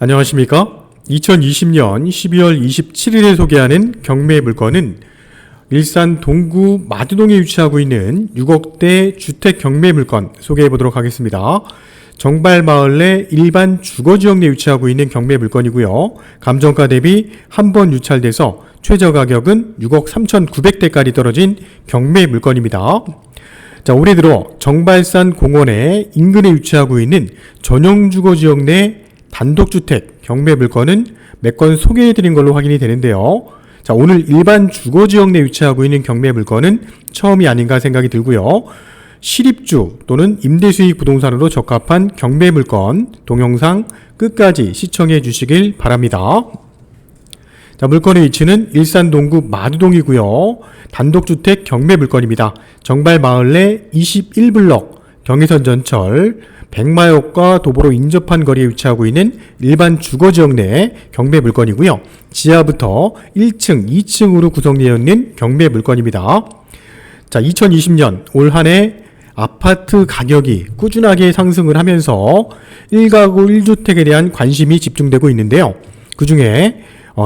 안녕하십니까? 2020년 12월 27일에 소개하는 경매 물건은 일산 동구 마두동에 위치하고 있는 6억대 주택 경매 물건 소개해 보도록 하겠습니다. 정발마을 내 일반 주거지역 내 위치하고 있는 경매 물건이고요. 감정가 대비 한 번 유찰돼서 최저 가격은 6억 3,900대까지 떨어진 경매 물건입니다. 자, 올해 들어 정발산 공원의 인근에 위치하고 있는 전용 주거지역 내 단독주택 경매 물건은 몇 건 소개해드린 걸로 확인이 되는데요. 자, 오늘 일반 주거지역 내 위치하고 있는 경매 물건은 처음이 아닌가 생각이 들고요. 실입주 또는 임대수익 부동산으로 적합한 경매 물건 동영상 끝까지 시청해 주시길 바랍니다. 자, 물건의 위치는 일산 동구 마두동이고요. 단독주택 경매 물건입니다. 정발마을 내 21블럭 경의선 전철 백마역과 도보로 인접한 거리에 위치하고 있는 일반 주거지역 내 경매 물건이고요. 지하부터 1층, 2층으로 구성되어 있는 경매 물건입니다. 자, 2020년 올 한 해 아파트 가격이 꾸준하게 상승을 하면서 1가구 1주택에 대한 관심이 집중되고 있는데요. 그 중에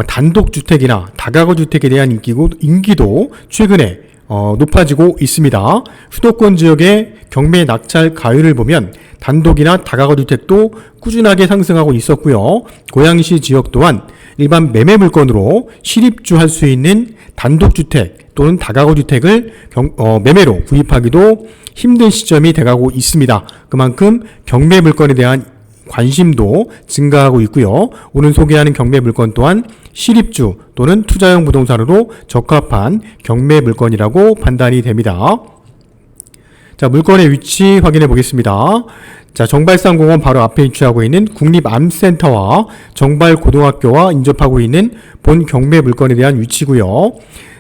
단독주택이나 다가구 주택에 대한 인기도 최근에 높아지고 있습니다. 수도권 지역의 경매 낙찰 가율을 보면 단독이나 다가구 주택도 꾸준하게 상승하고 있었고요. 고양시 지역 또한 일반 매매 물건으로 실입주할 수 있는 단독주택 또는 다가구 주택을 매매로 구입하기도 힘든 시점이 돼가고 있습니다. 그만큼 경매 물건에 대한 관심도 증가하고 있고요. 오늘 소개하는 경매 물건 또한 실입주 또는 투자형 부동산으로 적합한 경매 물건이라고 판단이 됩니다. 자, 물건의 위치 확인해 보겠습니다. 자, 정발산공원 바로 앞에 위치하고 있는 국립암센터와 정발고등학교와 인접하고 있는 본 경매 물건에 대한 위치고요.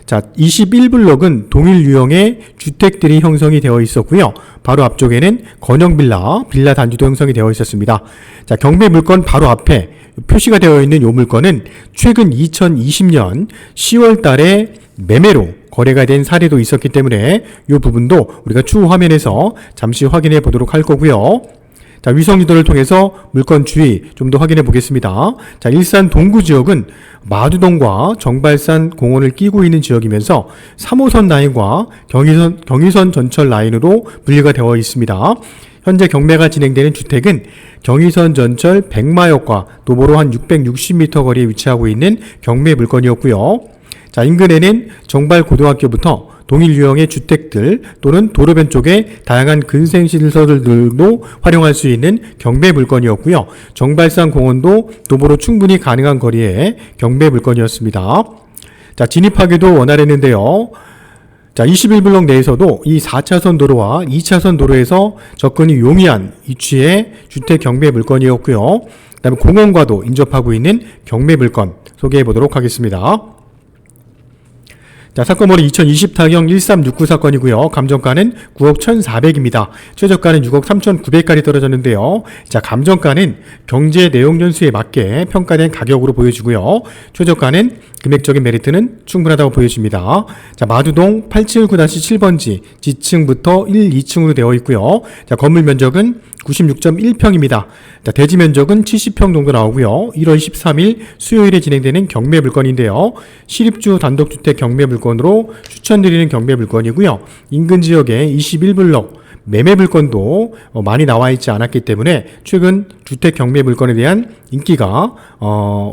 자, 21블럭은 동일 유형의 주택들이 형성이 되어 있었고요. 바로 앞쪽에는 건영빌라, 빌라 단지도 형성이 되어 있었습니다. 자, 경매 물건 바로 앞에 표시가 되어 있는 이 물건은 최근 2020년 10월 달에 매매로 거래가 된 사례도 있었기 때문에 이 부분도 우리가 추후 화면에서 잠시 확인해 보도록 할 거고요. 자, 위성 지도를 통해서 물건 주의 좀 더 확인해 보겠습니다. 자, 일산 동구 지역은 마두동과 정발산 공원을 끼고 있는 지역이면서 3호선 라인과 경의선 전철 라인으로 분리가 되어 있습니다. 현재 경매가 진행되는 주택은 경의선 전철 백마역과 도보로 한 660m 거리에 위치하고 있는 경매 물건이었고요. 자, 인근에는 정발고등학교부터 동일 유형의 주택들 또는 도로변 쪽에 다양한 근생시설들도 활용할 수 있는 경매 물건이었고요. 정발산 공원도 도보로 충분히 가능한 거리에 경매 물건이었습니다. 자, 진입하기도 원활했는데요. 자, 21블럭 내에서도 이 4차선 도로와 2차선 도로에서 접근이 용이한 위치의 주택 경매 물건이었고요. 그 다음에 공원과도 인접하고 있는 경매 물건 소개해 보도록 하겠습니다. 자, 사건번호 2020타경 1369 사건이고요. 감정가는 9억 1,400입니다. 최저가는 6억 3,900까지 떨어졌는데요. 자, 감정가는 경제 내용 연수에 맞게 평가된 가격으로 보여지고요. 최저가는 금액적인 메리트는 충분하다고 보여집니다. 자, 마두동 879-7번지 지층부터 1, 2층으로 되어 있고요. 자, 건물 면적은 96.1평입니다. 자, 대지 면적은 70평 정도 나오고요. 1월 13일 수요일에 진행되는 경매 물건인데요. 실입주 단독주택 경매 물건으로 추천드리는 경매 물건이고요. 인근 지역에 21블럭 매매 물건도 많이 나와 있지 않았기 때문에 최근 주택 경매 물건에 대한 인기가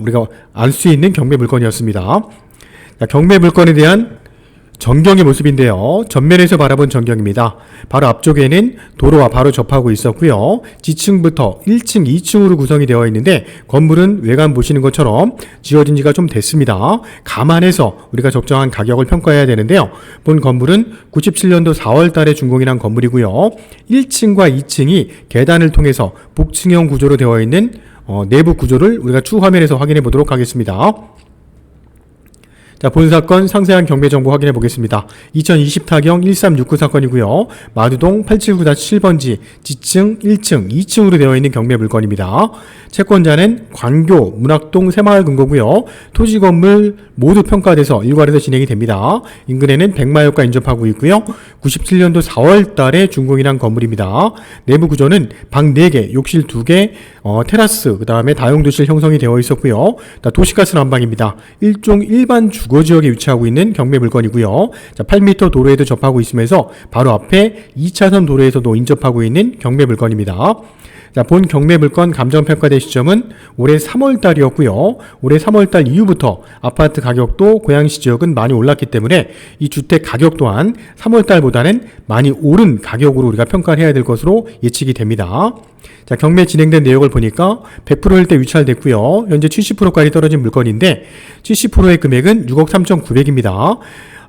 우리가 알 수 있는 경매 물건이었습니다. 자, 경매 물건에 대한 전경의 모습인데요. 전면에서 바라본 전경입니다. 바로 앞쪽에는 도로와 바로 접하고 있었고요. 지층부터 1층, 2층으로 구성이 되어 있는데 건물은 외관 보시는 것처럼 지어진 지가 좀 됐습니다. 감안해서 우리가 적정한 가격을 평가해야 되는데요. 본 건물은 97년도 4월 달에 준공이 난 건물이고요. 1층과 2층이 계단을 통해서 복층형 구조로 되어 있는 내부 구조를 우리가 추후 화면에서 확인해 보도록 하겠습니다. 자, 본 사건 상세한 경매 정보 확인해 보겠습니다. 2020 타경 1369 사건이고요. 마두동 879-7번지 지층 1층, 2층으로 되어 있는 경매 물건입니다. 채권자는 광교 문학동 새마을 금고고요. 토지 건물 모두 평가돼서 일괄해서 진행이 됩니다. 인근에는 백마역과 인접하고 있고요. 97년도 4월 달에 준공이란 건물입니다. 내부 구조는 방 4개, 욕실 2개, 테라스, 그 다음에 다용도실 형성이 되어 있었고요. 도시가스 난방입니다. 일종 일반 주거지역에 위치하고 있는 경매 물건이고요. 자, 8m 도로에도 접하고 있으면서 바로 앞에 2차선 도로에서도 인접하고 있는 경매 물건입니다. 자, 본 경매 물건 감정평가된 시점은 올해 3월 달이었고요. 올해 3월 달 이후부터 아파트 가격도 고양시 지역은 많이 올랐기 때문에 이 주택 가격 또한 3월 달보다는 많이 오른 가격으로 우리가 평가를 해야 될 것으로 예측이 됩니다. 자, 경매 진행된 내역을 보니까 100%일 때 유찰됐고요. 현재 70%까지 떨어진 물건인데 70%의 금액은 6억 3,900입니다.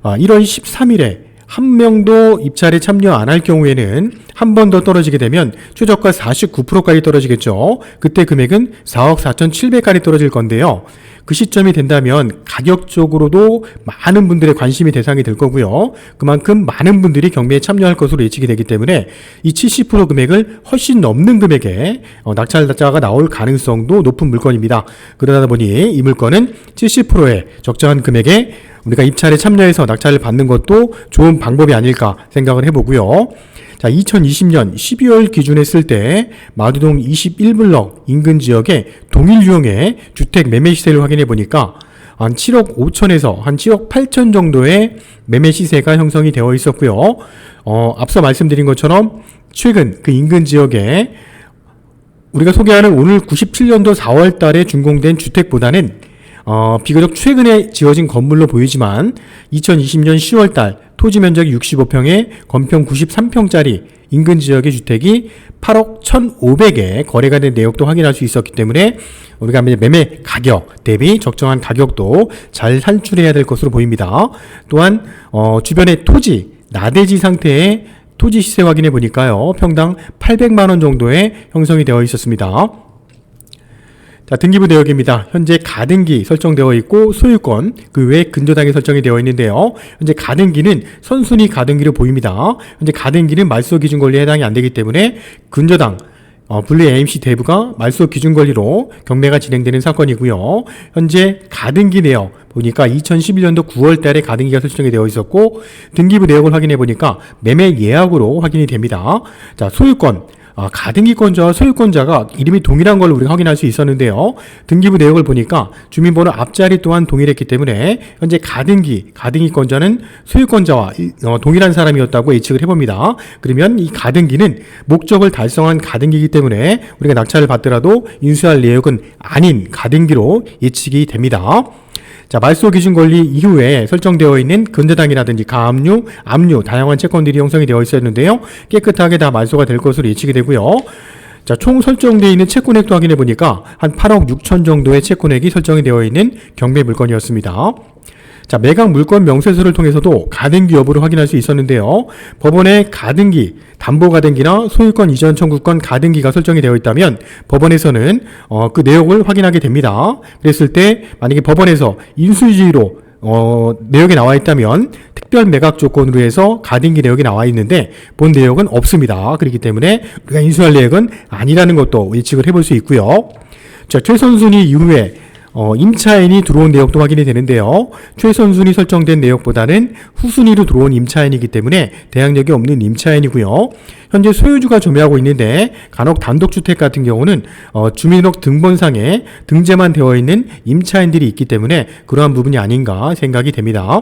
1월 13일에 한 명도 입찰에 참여 안 할 경우에는 한 번 더 떨어지게 되면 최저가 49%까지 떨어지겠죠. 그때 금액은 4억 4,700까지 떨어질 건데요. 그 시점이 된다면 가격적으로도 많은 분들의 관심이 대상이 될 거고요. 그만큼 많은 분들이 경매에 참여할 것으로 예측이 되기 때문에 이 70% 금액을 훨씬 넘는 금액에 낙찰자가 나올 가능성도 높은 물건입니다. 그러다 보니 이 물건은 70%의 적정한 금액에 우리가 입찰에 참여해서 낙찰을 받는 것도 좋은 방법이 아닐까 생각을 해보고요. 자, 2020년 12월 기준했을 때 마두동 21블럭 인근 지역의 동일 유형의 주택 매매 시세를 확인해 보니까 한 7억 5천에서 한 7억 8천 정도의 매매 시세가 형성이 되어 있었고요. 앞서 말씀드린 것처럼 최근 그 인근 지역에 우리가 소개하는 오늘 97년도 4월 달에 준공된 주택보다는 비교적 최근에 지어진 건물로 보이지만 2020년 10월 달 토지 면적이 65평에 건평 93평짜리 인근 지역의 주택이 8억 1,500에 거래가 된 내역도 확인할 수 있었기 때문에 우리가 매매 가격 대비 적정한 가격도 잘 산출해야 될 것으로 보입니다. 또한 주변의 토지, 나대지 상태의 토지 시세 확인해 보니까요. 평당 800만 원 정도에 형성이 되어 있었습니다. 자, 등기부 내역입니다. 현재 가등기 설정되어 있고 소유권 그 외에 근저당이 설정이 되어 있는데요. 현재 가등기는 선순위 가등기로 보입니다. 현재 가등기는 말소 기준 권리에 해당이 안 되기 때문에 근저당 분리 AMC 대부가 말소 기준 권리로 경매가 진행되는 사건이고요. 현재 가등기 내역 보니까 2011년도 9월 달에 가등기가 설정이 되어 있었고 등기부 내역을 확인해 보니까 매매 예약으로 확인이 됩니다. 자, 소유권 가등기권자와 소유권자가 이름이 동일한 걸 우리가 확인할 수 있었는데요. 등기부 내역을 보니까 주민번호 앞자리 또한 동일했기 때문에 현재 가등기권자는 소유권자와 동일한 사람이었다고 예측을 해봅니다. 그러면 이 가등기는 목적을 달성한 가등기이기 때문에 우리가 낙찰을 받더라도 인수할 내역은 아닌 가등기로 예측이 됩니다. 자, 말소 기준 권리 이후에 설정되어 있는 근저당이라든지 가압류, 압류 다양한 채권들이 형성이 되어 있었는데요. 깨끗하게 다 말소가 될 것으로 예측이 되고요. 자, 총 설정되어 있는 채권액도 확인해 보니까 한 8억 6천 정도의 채권액이 설정이 되어 있는 경매 물건이었습니다. 자, 매각 물건 명세서를 통해서도 가등기 여부를 확인할 수 있었는데요. 법원에 가등기, 담보가등기나 소유권 이전 청구권 가등기가 설정이 되어 있다면 법원에서는 그 내역을 확인하게 됩니다. 그랬을 때 만약에 법원에서 인수위주의로 내역이 나와 있다면 특별 매각 조건으로 해서 가등기 내역이 나와 있는데 본 내역은 없습니다. 그렇기 때문에 우리가 인수할 내역은 아니라는 것도 예측을 해볼 수 있고요. 자, 최선순위 이후에 임차인이 들어온 내역도 확인이 되는데요. 최선순위 설정된 내역보다는 후순위로 들어온 임차인이기 때문에 대항력이 없는 임차인이고요. 현재 소유주가 점유하고 있는데 간혹 단독주택 같은 경우는 주민등록 등본상에 등재만 되어 있는 임차인들이 있기 때문에 그러한 부분이 아닌가 생각이 됩니다.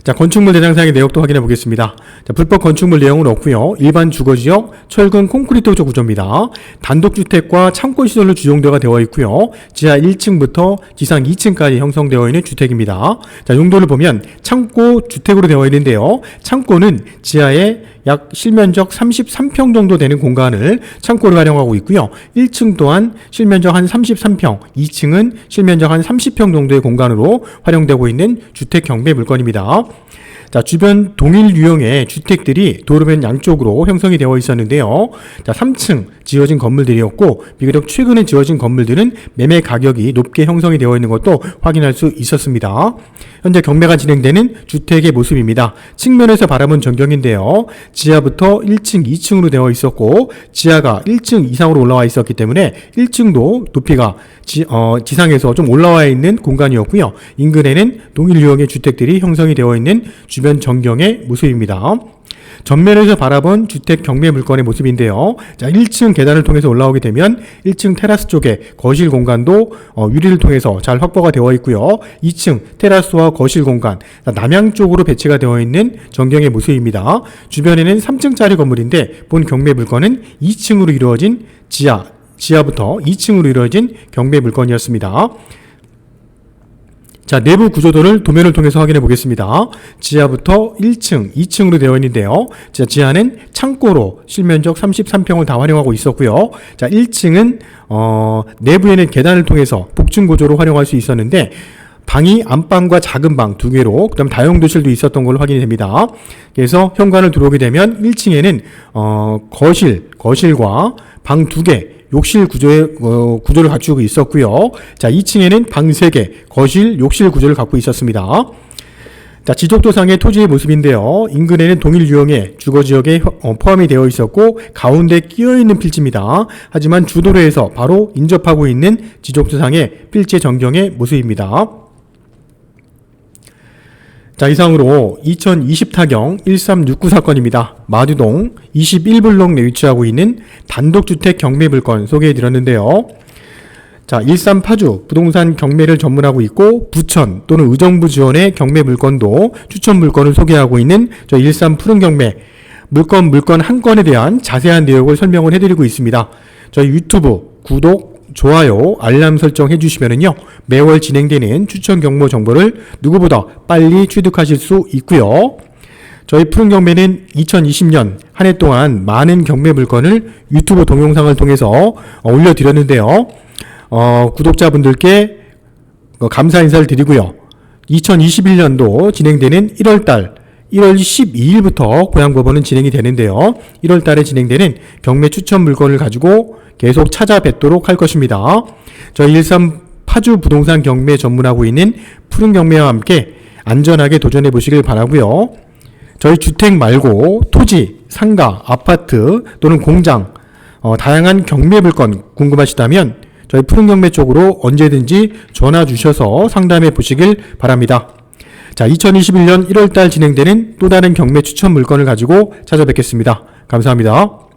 자, 건축물 대장상의 내역도 확인해 보겠습니다. 자, 불법 건축물 내용은 없고요. 일반 주거지역, 철근 콘크리트 구조입니다. 단독주택과 창고시설로 주용도가 되어 있고요. 지하 1층부터 지상 2층까지 형성되어 있는 주택입니다. 자, 용도를 보면 창고 주택으로 되어 있는데요. 창고는 지하에 약 실면적 33평 정도 되는 공간을 창고를 활용하고 있고요. 1층 또한 실면적 한 33평, 2층은 실면적 한 30평 정도의 공간으로 활용되고 있는 주택 경매 물건입니다. 자, 주변 동일 유형의 주택들이 도로변 양쪽으로 형성이 되어 있었는데요. 자, 3층 지어진 건물들이었고, 비교적 최근에 지어진 건물들은 매매 가격이 높게 형성이 되어 있는 것도 확인할 수 있었습니다. 현재 경매가 진행되는 주택의 모습입니다. 측면에서 바라본 전경인데요. 지하부터 1층, 2층으로 되어 있었고, 지하가 1층 이상으로 올라와 있었기 때문에 1층도 높이가 지상에서 좀 올라와 있는 공간이었고요. 인근에는 동일 유형의 주택들이 형성이 되어 있는 주변 전경의 모습입니다. 전면에서 바라본 주택 경매 물건의 모습인데요. 자, 1층 계단을 통해서 올라오게 되면 1층 테라스 쪽에 거실 공간도 유리를 통해서 잘 확보가 되어 있고요. 2층 테라스와 거실 공간, 남향 쪽으로 배치가 되어 있는 전경의 모습입니다. 주변에는 3층짜리 건물인데 본 경매 물건은 2층으로 이루어진 지하부터 2층으로 이루어진 경매 물건이었습니다. 자, 내부 구조도를 도면을 통해서 확인해 보겠습니다. 지하부터 1층, 2층으로 되어 있는데요. 자, 지하는 창고로 실면적 33평을 다 활용하고 있었고요. 자, 1층은 내부에는 계단을 통해서 복층 구조로 활용할 수 있었는데 방이 안방과 작은 방 두 개로, 그다음 다용도실도 있었던 걸로 확인이 됩니다. 그래서 현관을 들어오게 되면 1층에는 거실과 방 두 개, 욕실 구조를 갖추고 있었고요. 자, 2층에는 방 3개, 거실, 욕실 구조를 갖고 있었습니다. 자, 지적도상의 토지의 모습인데요. 인근에는 동일 유형의 주거지역에 포함이 되어 있었고 가운데 끼어있는 필지입니다. 하지만 주도로에서 바로 인접하고 있는 지적도상의 필지 전경의 모습입니다. 자, 이상으로 2020 타경 1369 사건입니다. 마두동 21블록 내 위치하고 있는 단독주택 경매 물건 소개해드렸는데요. 자, 일산 파주 부동산 경매를 전문하고 있고 부천 또는 의정부 지원의 경매 물건도 추천 물건을 소개하고 있는 저 일산 푸른 경매 물건 한 건에 대한 자세한 내용을 설명을 해드리고 있습니다. 저희 유튜브 구독, 좋아요, 알람 설정 해주시면은요, 매월 진행되는 추천 경매 정보를 누구보다 빨리 취득하실 수 있고요. 저희 푸른 경매는 2020년 한 해 동안 많은 경매 물건을 유튜브 동영상을 통해서 올려드렸는데요. 구독자분들께 감사 인사를 드리고요. 2021년도 진행되는 1월 12일부터 고양법원은 진행이 되는데요. 1월 달에 진행되는 경매 추천 물건을 가지고 계속 찾아뵙도록 할 것입니다. 저희 일산 파주 부동산 경매 전문하고 있는 푸른 경매와 함께 안전하게 도전해 보시길 바라고요. 저희 주택 말고 토지, 상가, 아파트 또는 공장, 다양한 경매 물건 궁금하시다면 저희 푸른 경매 쪽으로 언제든지 전화 주셔서 상담해 보시길 바랍니다. 자, 2021년 1월달 진행되는 또 다른 경매 추천 물건을 가지고 찾아뵙겠습니다. 감사합니다.